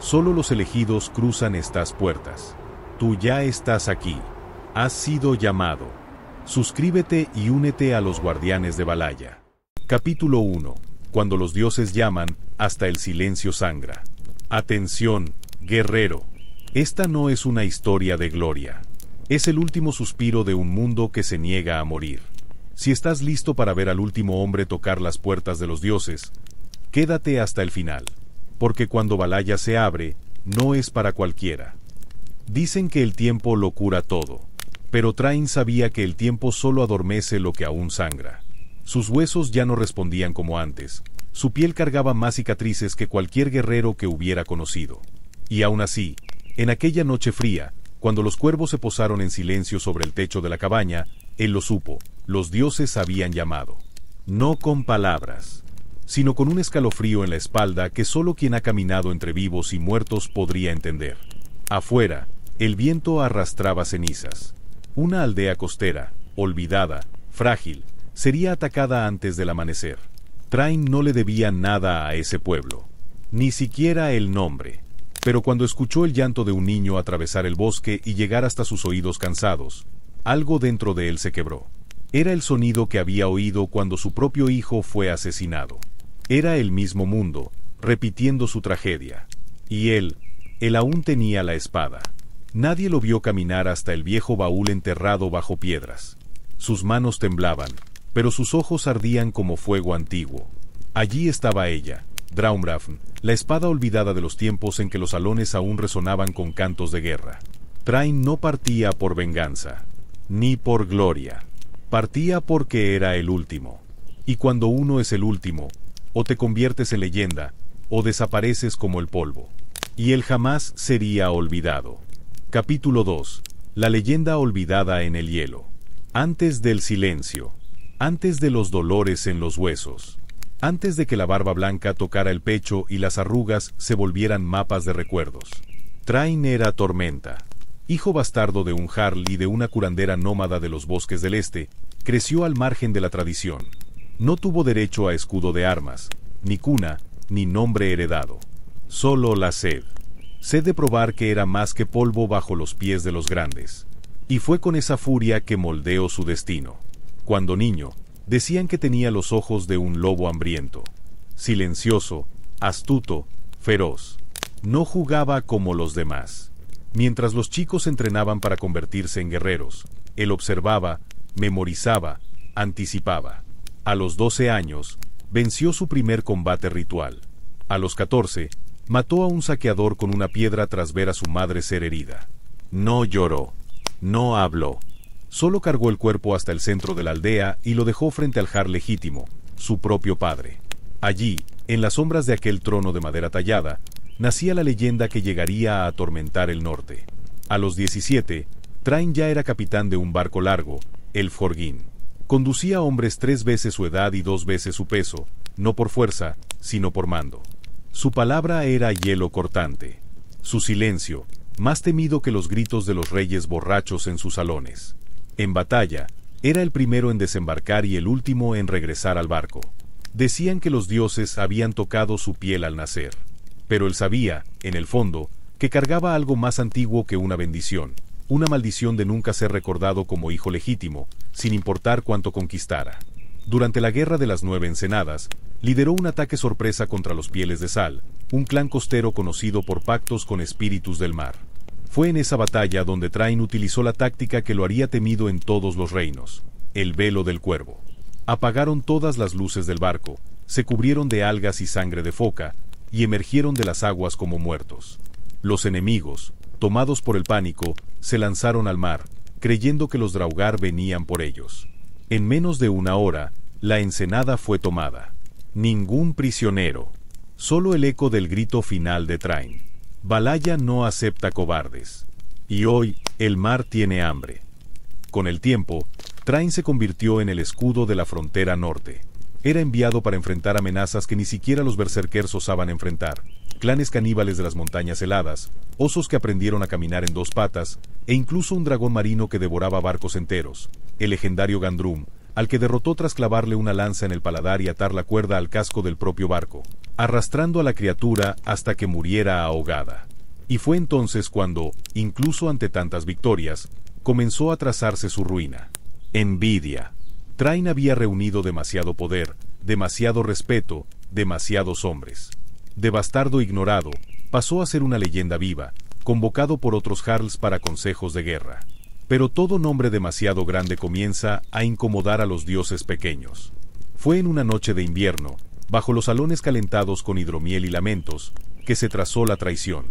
Solo los elegidos cruzan estas puertas. Tú ya estás aquí. Has sido llamado. Suscríbete y únete a los guardianes de Valhalla. Capítulo 1. Cuando los dioses llaman, hasta el silencio sangra. Atención, guerrero. Esta no es una historia de gloria. Es el último suspiro de un mundo que se niega a morir. Si estás listo para ver al último hombre tocar las puertas de los dioses, quédate hasta el final. Porque cuando Valhalla se abre, no es para cualquiera. Dicen que el tiempo lo cura todo. Pero Thrain sabía que el tiempo solo adormece lo que aún sangra. Sus huesos ya no respondían como antes. Su piel cargaba más cicatrices que cualquier guerrero que hubiera conocido. Y aún así, en aquella noche fría, cuando los cuervos se posaron en silencio sobre el techo de la cabaña, él lo supo, los dioses habían llamado. No con palabras, sino con un escalofrío en la espalda que solo quien ha caminado entre vivos y muertos podría entender. Afuera, el viento arrastraba cenizas. Una aldea costera, olvidada, frágil, sería atacada antes del amanecer. Thrain no le debía nada a ese pueblo, ni siquiera el nombre. Pero cuando escuchó el llanto de un niño atravesar el bosque y llegar hasta sus oídos cansados, algo dentro de él se quebró. Era el sonido que había oído cuando su propio hijo fue asesinado. Era el mismo mundo, repitiendo su tragedia. Y él aún tenía la espada. Nadie lo vio caminar hasta el viejo baúl enterrado bajo piedras. Sus manos temblaban, pero sus ojos ardían como fuego antiguo. Allí estaba ella, Draumrafn, la espada olvidada de los tiempos en que los salones aún resonaban con cantos de guerra. Thrain no partía por venganza, ni por gloria. Partía porque era el último. Y cuando uno es el último, o te conviertes en leyenda, o desapareces como el polvo. Y él jamás sería olvidado. Capítulo 2. La leyenda olvidada en el hielo. Antes del silencio. Antes de los dolores en los huesos. Antes de que la barba blanca tocara el pecho y las arrugas se volvieran mapas de recuerdos. Thrain era Tormenta. Hijo bastardo de un jarl y de una curandera nómada de los bosques del este, creció al margen de la tradición. No tuvo derecho a escudo de armas, ni cuna, ni nombre heredado. Solo la sed. Sed de probar que era más que polvo bajo los pies de los grandes. Y fue con esa furia que moldeó su destino. Cuando niño, decían que tenía los ojos de un lobo hambriento. Silencioso, astuto, feroz. No jugaba como los demás. Mientras los chicos entrenaban para convertirse en guerreros, él observaba, memorizaba, anticipaba. A los 12 años, venció su primer combate ritual. A los 14, mató a un saqueador con una piedra tras ver a su madre ser herida. No lloró. No habló. Solo cargó el cuerpo hasta el centro de la aldea y lo dejó frente al jarl legítimo, su propio padre. Allí, en las sombras de aquel trono de madera tallada, nacía la leyenda que llegaría a atormentar el norte. A los 17, Thrain ya era capitán de un barco largo, el Forgin. Conducía hombres 3 veces su edad y 2 veces su peso, no por fuerza, sino por mando. Su palabra era hielo cortante. Su silencio, más temido que los gritos de los reyes borrachos en sus salones. En batalla, era el primero en desembarcar y el último en regresar al barco. Decían que los dioses habían tocado su piel al nacer. Pero él sabía, en el fondo, que cargaba algo más antiguo que una bendición. Una maldición de nunca ser recordado como hijo legítimo, sin importar cuánto conquistara. Durante la Guerra de las 9 Ensenadas, lideró un ataque sorpresa contra los Pieles de Sal, un clan costero conocido por pactos con espíritus del mar. Fue en esa batalla donde Thrain utilizó la táctica que lo haría temido en todos los reinos, el velo del cuervo. Apagaron todas las luces del barco, se cubrieron de algas y sangre de foca, y emergieron de las aguas como muertos. Los enemigos, tomados por el pánico, se lanzaron al mar, creyendo que los Draugr venían por ellos. En menos de una hora, la ensenada fue tomada. Ningún prisionero. Solo el eco del grito final de Thrain. Valhalla no acepta cobardes. Y hoy, el mar tiene hambre. Con el tiempo, Thrain se convirtió en el escudo de la frontera norte. Era enviado para enfrentar amenazas que ni siquiera los berserkers osaban enfrentar. Clanes caníbales de las montañas heladas, osos que aprendieron a caminar en 2 patas, e incluso un dragón marino que devoraba barcos enteros, el legendario Gandrúm, al que derrotó tras clavarle una lanza en el paladar y atar la cuerda al casco del propio barco, arrastrando a la criatura hasta que muriera ahogada. Y fue entonces cuando, incluso ante tantas victorias, comenzó a trazarse su ruina. Envidia. Thrain había reunido demasiado poder, demasiado respeto, demasiados hombres. De bastardo ignorado, pasó a ser una leyenda viva, convocado por otros jarls para consejos de guerra. Pero todo nombre demasiado grande comienza a incomodar a los dioses pequeños. Fue en una noche de invierno, bajo los salones calentados con hidromiel y lamentos, que se trazó la traición.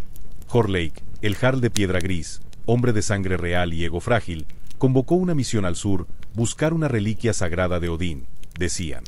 Horlake, el jarl de piedra gris, hombre de sangre real y ego frágil, convocó una misión al sur, buscar una reliquia sagrada de Odín, decían.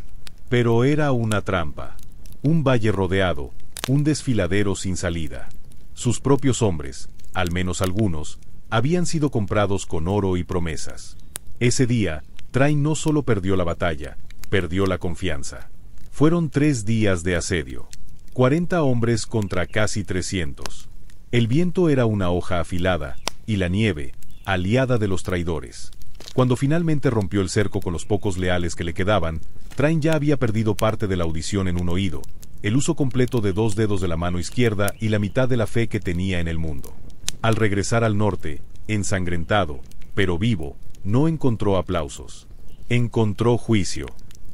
Pero era una trampa. Un valle rodeado, un desfiladero sin salida. Sus propios hombres, al menos algunos, habían sido comprados con oro y promesas. Ese día, Thrain no solo perdió la batalla, perdió la confianza. Fueron 3 días de asedio. 40 hombres contra casi 300. El viento era una hoja afilada, y la nieve, aliada de los traidores. Cuando finalmente rompió el cerco con los pocos leales que le quedaban, Thrain ya había perdido parte de la audición en un oído, el uso completo de 2 dedos de la mano izquierda y la mitad de la fe que tenía en el mundo. Al regresar al norte, ensangrentado, pero vivo, no encontró aplausos. Encontró juicio.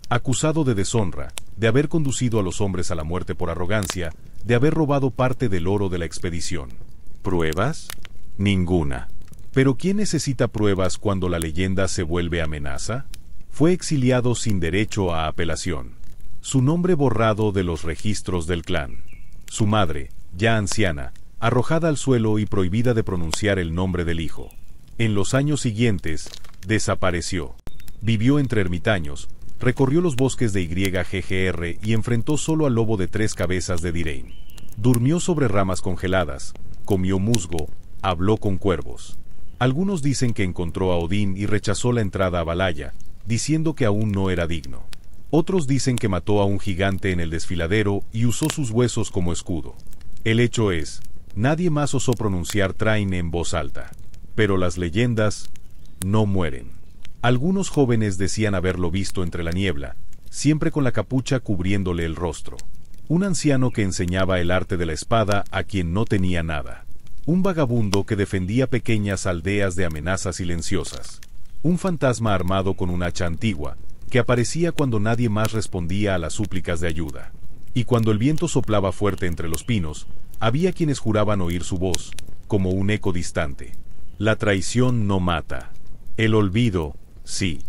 Acusado de deshonra, de haber conducido a los hombres a la muerte por arrogancia, de haber robado parte del oro de la expedición. ¿Pruebas? Ninguna. ¿Pero quién necesita pruebas cuando la leyenda se vuelve amenaza? Fue exiliado sin derecho a apelación. Su nombre borrado de los registros del clan. Su madre, ya anciana, arrojada al suelo y prohibida de pronunciar el nombre del hijo. En los años siguientes, desapareció. Vivió entre ermitaños, recorrió los bosques de YGGR y enfrentó solo al lobo de 3 cabezas de Direin. Durmió sobre ramas congeladas, comió musgo, habló con cuervos. Algunos dicen que encontró a Odín y rechazó la entrada a Valhalla, diciendo que aún no era digno. Otros dicen que mató a un gigante en el desfiladero y usó sus huesos como escudo. El hecho es, nadie más osó pronunciar Thrain en voz alta. Pero las leyendas no mueren. Algunos jóvenes decían haberlo visto entre la niebla, siempre con la capucha cubriéndole el rostro. Un anciano que enseñaba el arte de la espada a quien no tenía nada. Un vagabundo que defendía pequeñas aldeas de amenazas silenciosas. Un fantasma armado con un hacha antigua, que aparecía cuando nadie más respondía a las súplicas de ayuda. Y cuando el viento soplaba fuerte entre los pinos, había quienes juraban oír su voz, como un eco distante. La traición no mata. El olvido, sí.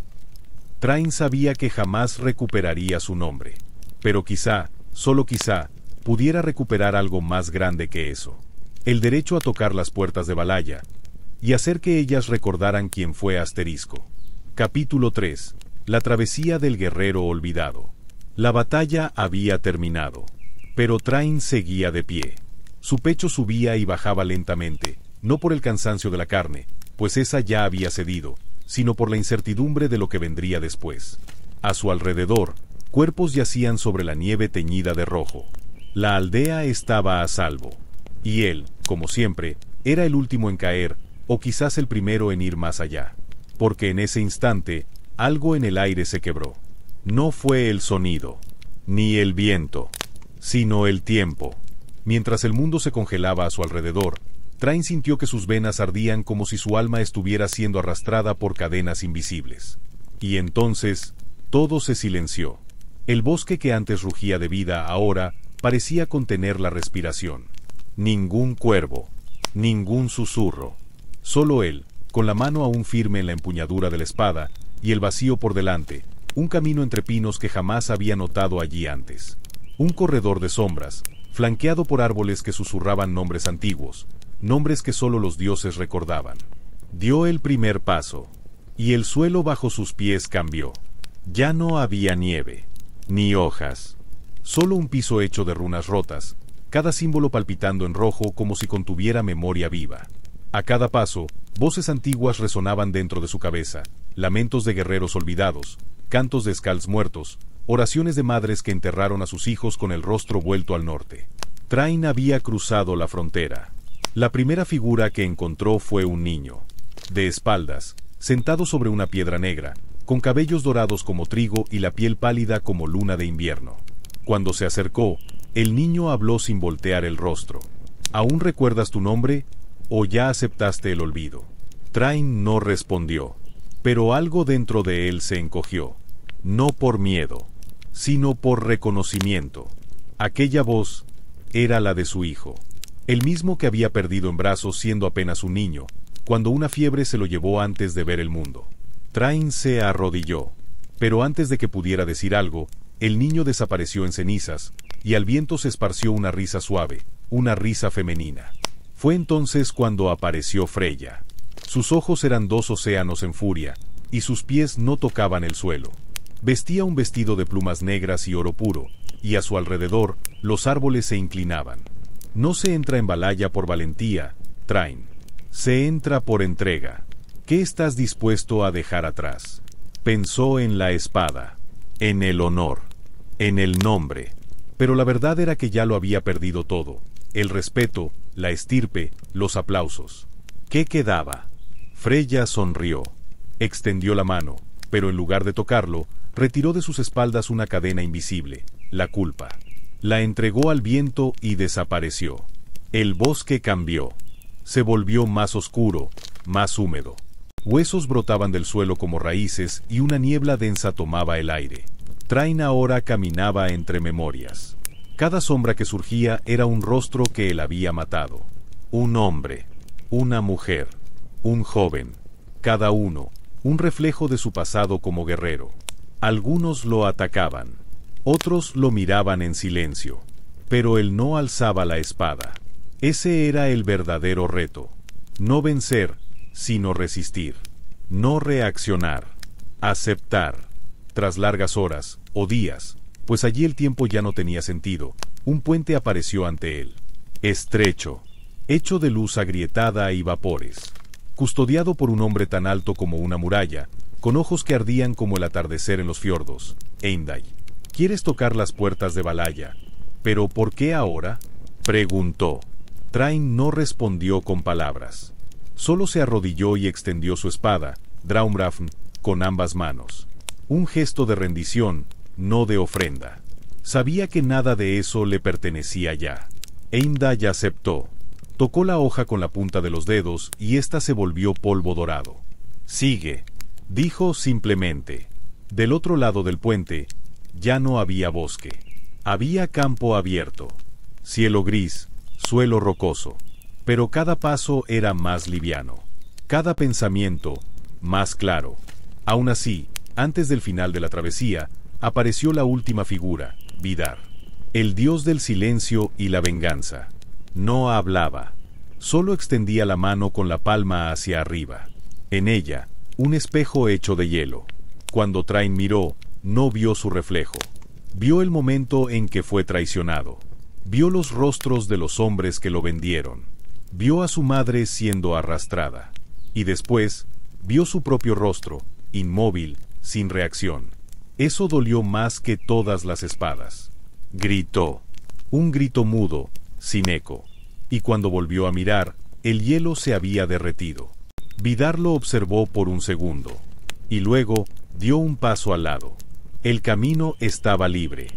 Thrain sabía que jamás recuperaría su nombre. Pero quizá, solo quizá, pudiera recuperar algo más grande que eso. El derecho a tocar las puertas de Valhalla, y hacer que ellas recordaran quién fue Asterisco. Capítulo 3. La travesía del guerrero olvidado. La batalla había terminado, pero Thrain seguía de pie. Su pecho subía y bajaba lentamente, no por el cansancio de la carne, pues esa ya había cedido, sino por la incertidumbre de lo que vendría después. A su alrededor, cuerpos yacían sobre la nieve teñida de rojo. La aldea estaba a salvo. Y él, como siempre, era el último en caer, o quizás el primero en ir más allá. Porque en ese instante, algo en el aire se quebró. No fue el sonido, ni el viento, sino el tiempo. Mientras el mundo se congelaba a su alrededor, Thrain sintió que sus venas ardían como si su alma estuviera siendo arrastrada por cadenas invisibles. Y entonces, todo se silenció. El bosque que antes rugía de vida ahora parecía contener la respiración. Ningún cuervo, ningún susurro. Solo él, con la mano aún firme en la empuñadura de la espada, y el vacío por delante, un camino entre pinos que jamás había notado allí antes. Un corredor de sombras, flanqueado por árboles que susurraban nombres antiguos, nombres que solo los dioses recordaban. Dio el primer paso, y el suelo bajo sus pies cambió. Ya no había nieve, ni hojas, solo un piso hecho de runas rotas, cada símbolo palpitando en rojo como si contuviera memoria viva. A cada paso, voces antiguas resonaban dentro de su cabeza, lamentos de guerreros olvidados, cantos de skalds muertos, oraciones de madres que enterraron a sus hijos con el rostro vuelto al norte. Thrain había cruzado la frontera. La primera figura que encontró fue un niño. De espaldas, sentado sobre una piedra negra, con cabellos dorados como trigo y la piel pálida como luna de invierno. Cuando se acercó, el niño habló sin voltear el rostro. ¿Aún recuerdas tu nombre, o ya aceptaste el olvido? Thrain no respondió, pero algo dentro de él se encogió, no por miedo, sino por reconocimiento. Aquella voz era la de su hijo, el mismo que había perdido en brazos siendo apenas un niño, cuando una fiebre se lo llevó antes de ver el mundo. Thrain se arrodilló, pero antes de que pudiera decir algo, el niño desapareció en cenizas, y al viento se esparció una risa suave, una risa femenina. Fue entonces cuando apareció Freya. Sus ojos eran dos océanos en furia, y sus pies no tocaban el suelo. Vestía un vestido de plumas negras y oro puro, y a su alrededor los árboles se inclinaban. No se entra en Valhalla por valentía, Thrain. Se entra por entrega. ¿Qué estás dispuesto a dejar atrás? Pensó en la espada, en el honor, en el nombre. Pero la verdad era que ya lo había perdido todo. El respeto, la estirpe, los aplausos. ¿Qué quedaba? Freya sonrió. Extendió la mano, pero en lugar de tocarlo, retiró de sus espaldas una cadena invisible, la culpa. La entregó al viento y desapareció. El bosque cambió. Se volvió más oscuro, más húmedo. Huesos brotaban del suelo como raíces y una niebla densa tomaba el aire. Thrain ahora caminaba entre memorias. Cada sombra que surgía era un rostro que él había matado. Un hombre, una mujer, un joven, cada uno, un reflejo de su pasado como guerrero. Algunos lo atacaban, otros lo miraban en silencio, pero él no alzaba la espada. Ese era el verdadero reto. No vencer, sino resistir. No reaccionar. Aceptar. Tras largas horas, o días, pues allí el tiempo ya no tenía sentido, un puente apareció ante él. Estrecho, hecho de luz agrietada y vapores. Custodiado por un hombre tan alto como una muralla, con ojos que ardían como el atardecer en los fiordos. Eindai, ¿quieres tocar las puertas de Valhalla? ¿Pero por qué ahora? Preguntó. Thrain no respondió con palabras. Solo se arrodilló y extendió su espada, Draumrafn, con ambas manos. Un gesto de rendición, no de ofrenda. Sabía que nada de eso le pertenecía ya. Eindai aceptó. Tocó la hoja con la punta de los dedos y ésta se volvió polvo dorado. Sigue, dijo simplemente. Del otro lado del puente, ya no había bosque. Había campo abierto. Cielo gris, suelo rocoso. Pero cada paso era más liviano. Cada pensamiento, más claro. Aún así, antes del final de la travesía, apareció la última figura, Vidar. El dios del silencio y la venganza. No hablaba. Solo extendía la mano con la palma hacia arriba. En ella, un espejo hecho de hielo. Cuando Thrain miró, no vio su reflejo. Vio el momento en que fue traicionado. Vio los rostros de los hombres que lo vendieron. Vio a su madre siendo arrastrada. Y después, vio su propio rostro, inmóvil, sin reacción. Eso dolió más que todas las espadas. Gritó. Un grito mudo, sin eco. Y cuando volvió a mirar, el hielo se había derretido. Vidar lo observó por un segundo. Y luego, dio un paso al lado. El camino estaba libre.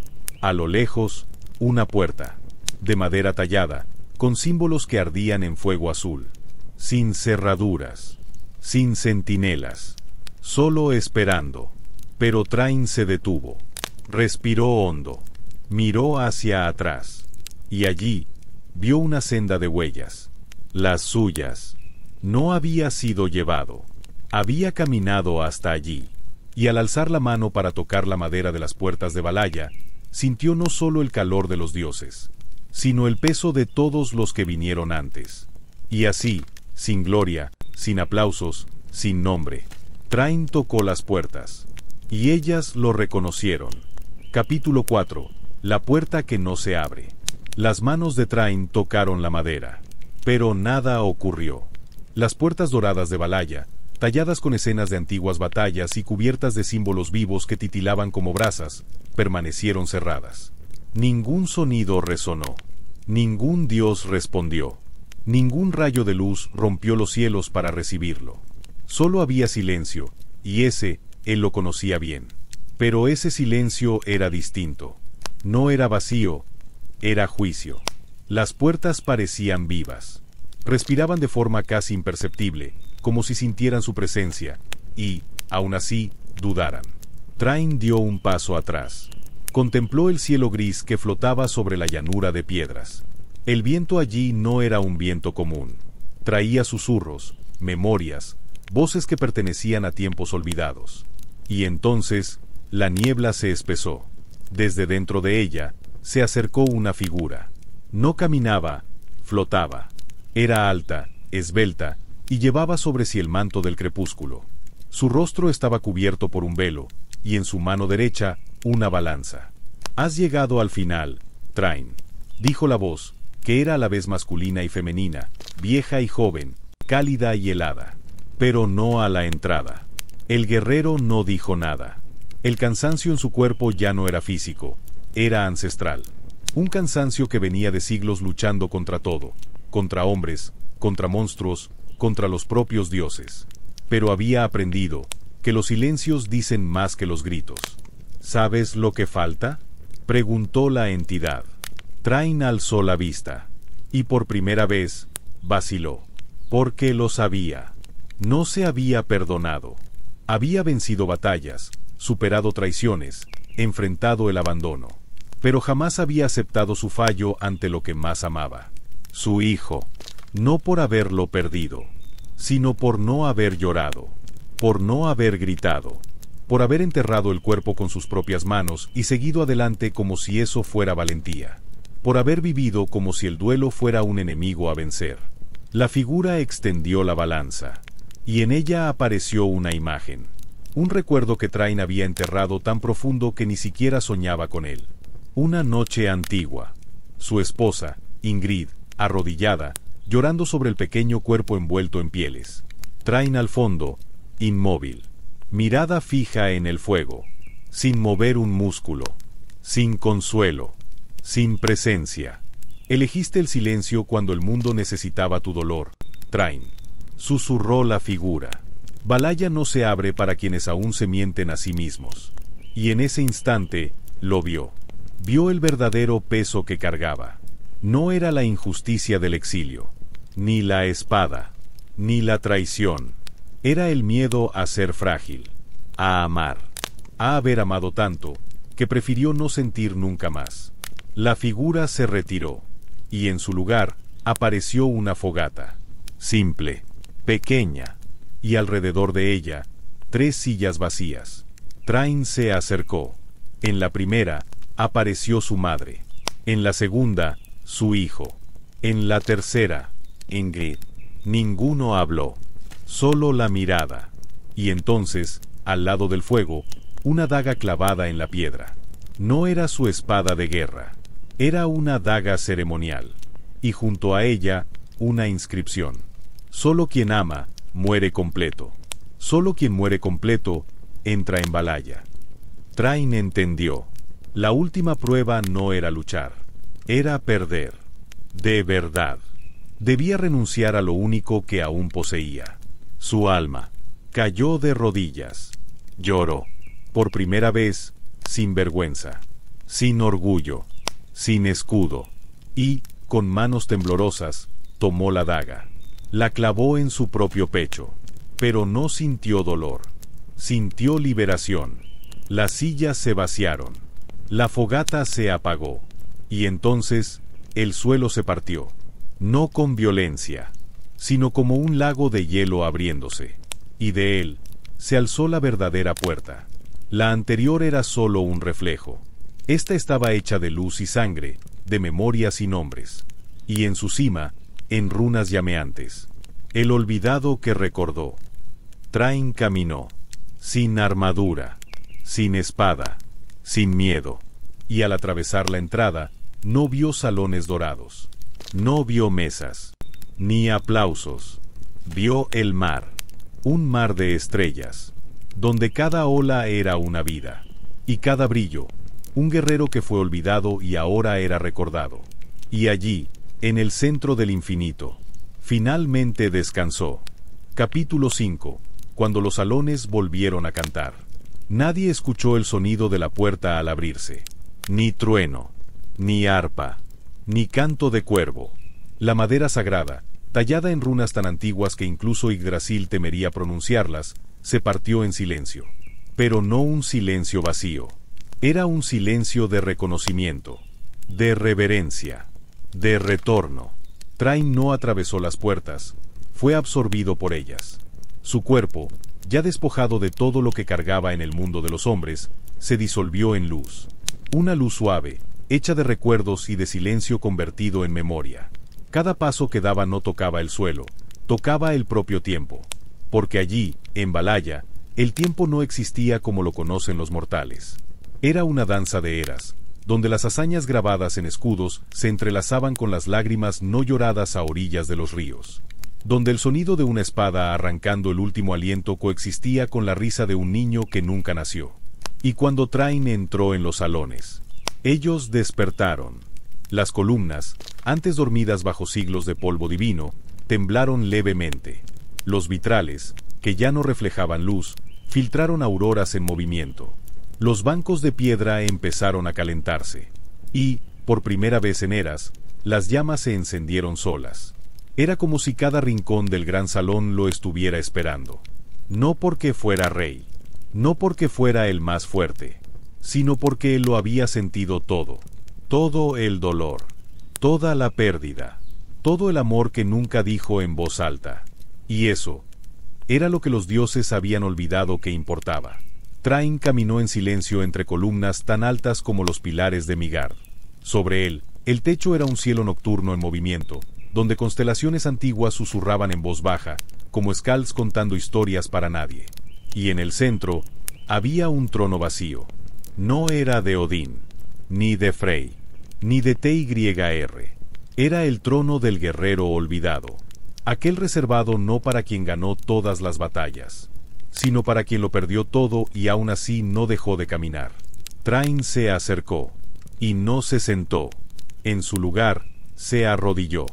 A lo lejos, una puerta. De madera tallada, con símbolos que ardían en fuego azul. Sin cerraduras. Sin centinelas. Solo esperando. Pero Thrain se detuvo. Respiró hondo. Miró hacia atrás. Y allí, vio una senda de huellas. Las suyas. No había sido llevado. Había caminado hasta allí. Y al alzar la mano para tocar la madera de las puertas de Valhalla, sintió no solo el calor de los dioses, sino el peso de todos los que vinieron antes. Y así, sin gloria, sin aplausos, sin nombre, Thrain tocó las puertas. Y ellas lo reconocieron. Capítulo 4. La puerta que no se abre. Las manos de Thrain tocaron la madera. Pero nada ocurrió. Las puertas doradas de Valhalla, talladas con escenas de antiguas batallas y cubiertas de símbolos vivos que titilaban como brasas, permanecieron cerradas. Ningún sonido resonó. Ningún dios respondió. Ningún rayo de luz rompió los cielos para recibirlo. Solo había silencio, y ese él lo conocía bien. Pero ese silencio era distinto. No era vacío, era juicio. Las puertas parecían vivas. Respiraban de forma casi imperceptible, como si sintieran su presencia, y, aún así, dudaran. Thrain dio un paso atrás. Contempló el cielo gris que flotaba sobre la llanura de piedras. El viento allí no era un viento común. Traía susurros, memorias, voces que pertenecían a tiempos olvidados. Y entonces, la niebla se espesó. Desde dentro de ella, se acercó una figura. No caminaba, flotaba. Era alta, esbelta, y llevaba sobre sí el manto del crepúsculo. Su rostro estaba cubierto por un velo, y en su mano derecha, una balanza. «Has llegado al final, Thrain», dijo la voz, que era a la vez masculina y femenina, vieja y joven, cálida y helada. Pero no a la entrada. El guerrero no dijo nada. El cansancio en su cuerpo ya no era físico, era ancestral. Un cansancio que venía de siglos luchando contra todo, contra hombres, contra monstruos, contra los propios dioses. Pero había aprendido que los silencios dicen más que los gritos. «¿Sabes lo que falta?», preguntó la entidad. Thrain alzó la vista, y por primera vez, vaciló. Porque lo sabía. No se había perdonado. Había vencido batallas, superado traiciones, enfrentado el abandono. Pero jamás había aceptado su fallo ante lo que más amaba. Su hijo. No por haberlo perdido, sino por no haber llorado, por no haber gritado, por haber enterrado el cuerpo con sus propias manos y seguido adelante como si eso fuera valentía, por haber vivido como si el duelo fuera un enemigo a vencer. La figura extendió la balanza, y en ella apareció una imagen, un recuerdo que Thrain había enterrado tan profundo que ni siquiera soñaba con él. Una noche antigua. Su esposa, Ingrid, arrodillada, llorando sobre el pequeño cuerpo envuelto en pieles. Thrain al fondo, inmóvil, mirada fija en el fuego, sin mover un músculo, sin consuelo, sin presencia. Elegiste el silencio cuando el mundo necesitaba tu dolor, Thrain, susurró la figura. Valhalla no se abre para quienes aún se mienten a sí mismos. Y en ese instante, lo vio. Vio el verdadero peso que cargaba. No era la injusticia del exilio, ni la espada, ni la traición. Era el miedo a ser frágil, a amar, a haber amado tanto, que prefirió no sentir nunca más. La figura se retiró, y en su lugar apareció una fogata, simple, pequeña, y alrededor de ella, 3 sillas vacías. Thrain se acercó. En la primera, apareció su madre. En la segunda, su hijo. En la tercera, Ingrid. Ninguno habló, solo la mirada. Y entonces, al lado del fuego, una daga clavada en la piedra. No era su espada de guerra, era una daga ceremonial. Y junto a ella, una inscripción. Solo quien ama, muere completo. Solo quien muere completo, entra en Valhalla. Thrain entendió. La última prueba no era luchar, era perder. De verdad. Debía renunciar a lo único que aún poseía. Su alma. Cayó de rodillas. Lloró. Por primera vez, sin vergüenza, sin orgullo, sin escudo. Y, con manos temblorosas, tomó la daga. La clavó en su propio pecho. Pero no sintió dolor. Sintió liberación. Las sillas se vaciaron. La fogata se apagó. Y entonces, el suelo se partió. No con violencia, sino como un lago de hielo abriéndose. Y de él, se alzó la verdadera puerta. La anterior era solo un reflejo. Esta estaba hecha de luz y sangre, de memorias y nombres. Y en su cima, en runas llameantes. El olvidado que recordó. Thrain caminó, sin armadura, sin espada, sin miedo. Y al atravesar la entrada, no vio salones dorados. No vio mesas, ni aplausos. Vio el mar, un mar de estrellas, donde cada ola era una vida, y cada brillo, un guerrero que fue olvidado y ahora era recordado. Y allí, en el centro del infinito, finalmente descansó. Capítulo 5. Cuando los salones volvieron a cantar. Nadie escuchó el sonido de la puerta al abrirse. Ni trueno, ni arpa, ni canto de cuervo. La madera sagrada, tallada en runas tan antiguas que incluso Yggdrasil temería pronunciarlas, se partió en silencio. Pero no un silencio vacío. Era un silencio de reconocimiento, de reverencia, de retorno. Thrain no atravesó las puertas, fue absorbido por ellas. Su cuerpo, ya despojado de todo lo que cargaba en el mundo de los hombres, se disolvió en luz. Una luz suave, hecha de recuerdos y de silencio convertido en memoria. Cada paso que daba no tocaba el suelo, tocaba el propio tiempo. Porque allí, en Valhalla, el tiempo no existía como lo conocen los mortales. Era una danza de eras, donde las hazañas grabadas en escudos se entrelazaban con las lágrimas no lloradas a orillas de los ríos. Donde el sonido de una espada arrancando el último aliento coexistía con la risa de un niño que nunca nació. Y cuando Thrain entró en los salones, ellos despertaron. Las columnas, antes dormidas bajo siglos de polvo divino, temblaron levemente. Los vitrales, que ya no reflejaban luz, filtraron auroras en movimiento. Los bancos de piedra empezaron a calentarse. Y, por primera vez en eras, las llamas se encendieron solas. Era como si cada rincón del gran salón lo estuviera esperando. No porque fuera rey, no porque fuera el más fuerte, sino porque él lo había sentido todo. Todo el dolor, toda la pérdida, todo el amor que nunca dijo en voz alta. Y eso era lo que los dioses habían olvidado que importaba. Thrain caminó en silencio entre columnas tan altas como los pilares de Midgard. Sobre él, el techo era un cielo nocturno en movimiento, donde constelaciones antiguas susurraban en voz baja, como Skalds contando historias para nadie. Y en el centro, había un trono vacío. No era de Odín, ni de Frey, ni de Tyr. Era el trono del guerrero olvidado. Aquel reservado no para quien ganó todas las batallas, sino para quien lo perdió todo y aún así no dejó de caminar. Thrain se acercó, y no se sentó. En su lugar, se arrodilló.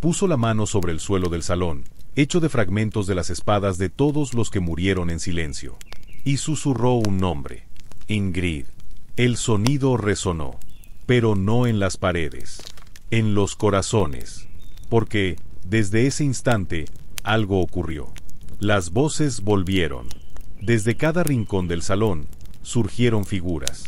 Puso la mano sobre el suelo del salón, hecho de fragmentos de las espadas de todos los que murieron en silencio. Y susurró un nombre. Ingrid. El sonido resonó, pero no en las paredes, en los corazones. Porque, desde ese instante, algo ocurrió. Las voces volvieron. Desde cada rincón del salón, surgieron figuras.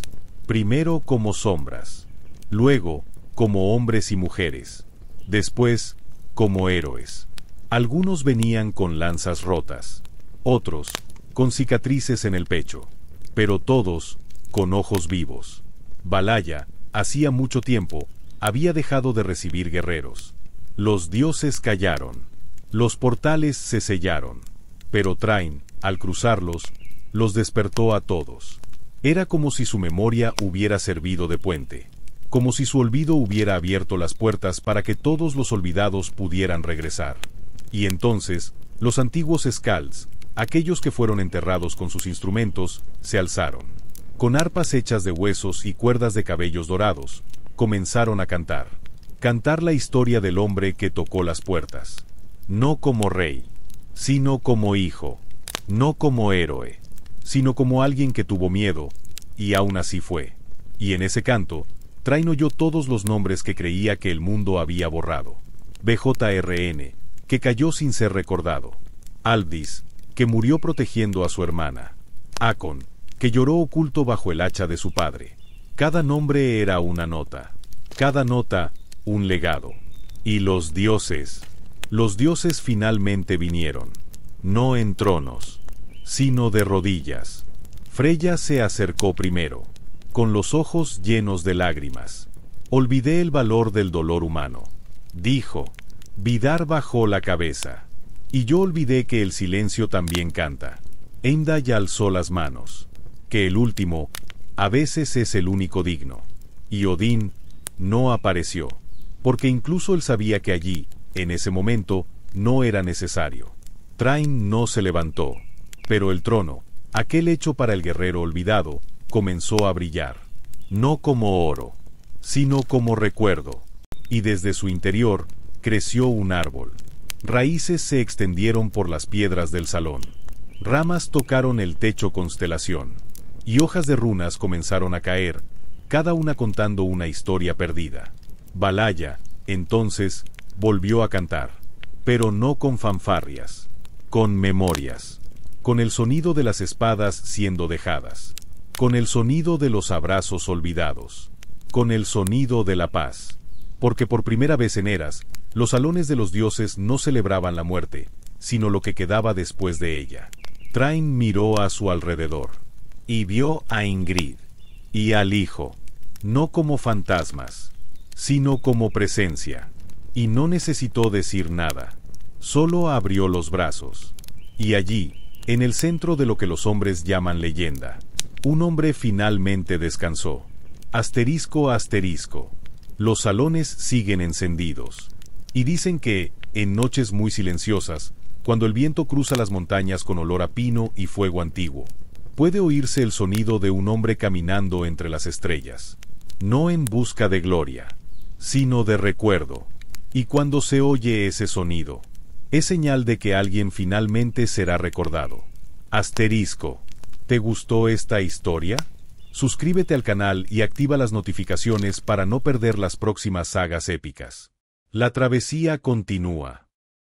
Primero como sombras, luego como hombres y mujeres, después como héroes. Algunos venían con lanzas rotas, otros con cicatrices en el pecho, pero todos con ojos vivos. Valhalla, hacía mucho tiempo, había dejado de recibir guerreros. Los dioses callaron, los portales se sellaron, pero Thrain, al cruzarlos, los despertó a todos. Era como si su memoria hubiera servido de puente, como si su olvido hubiera abierto las puertas para que todos los olvidados pudieran regresar. Y entonces, los antiguos Skalds, aquellos que fueron enterrados con sus instrumentos, se alzaron. Con arpas hechas de huesos y cuerdas de cabellos dorados, comenzaron a cantar. Cantar la historia del hombre que tocó las puertas. No como rey, sino como hijo. No como héroe, sino como alguien que tuvo miedo, y aún así fue. Y en ese canto, Thrain oyó todos los nombres que creía que el mundo había borrado. BJRN, que cayó sin ser recordado. Alvdis, que murió protegiendo a su hermana. Hakon, que lloró oculto bajo el hacha de su padre. Cada nombre era una nota. Cada nota, un legado. Y los dioses finalmente vinieron. No en tronos, sino de rodillas. Freya se acercó primero, con los ojos llenos de lágrimas. Olvidé el valor del dolor humano, dijo. Vidar bajó la cabeza. Y yo olvidé que el silencio también canta. Heimdall alzó las manos. Que el último, a veces es el único digno. Y Odín no apareció, porque incluso él sabía que allí, en ese momento, no era necesario. Thrain no se levantó, pero el trono, aquel hecho para el guerrero olvidado, comenzó a brillar. No como oro, sino como recuerdo. Y desde su interior, creció un árbol. Raíces se extendieron por las piedras del salón. Ramas tocaron el techo constelación. y hojas de runas comenzaron a caer, cada una contando una historia perdida. Valhalla, entonces, volvió a cantar, pero no con fanfarrias, con memorias, con el sonido de las espadas siendo dejadas, con el sonido de los abrazos olvidados, con el sonido de la paz, porque por primera vez en eras, los salones de los dioses no celebraban la muerte, sino lo que quedaba después de ella. Thrain miró a su alrededor, y vio a Ingrid, y al hijo, no como fantasmas, sino como presencia, y no necesitó decir nada, solo abrió los brazos, y allí, en el centro de lo que los hombres llaman leyenda, un hombre finalmente descansó. Asterisco asterisco. Los salones siguen encendidos. Y dicen que, en noches muy silenciosas, cuando el viento cruza las montañas con olor a pino y fuego antiguo, puede oírse el sonido de un hombre caminando entre las estrellas, no en busca de gloria, sino de recuerdo. Y cuando se oye ese sonido, es señal de que alguien finalmente será recordado. Asterisco. ¿Te gustó esta historia? Suscríbete al canal y activa las notificaciones para no perder las próximas sagas épicas. La travesía continúa.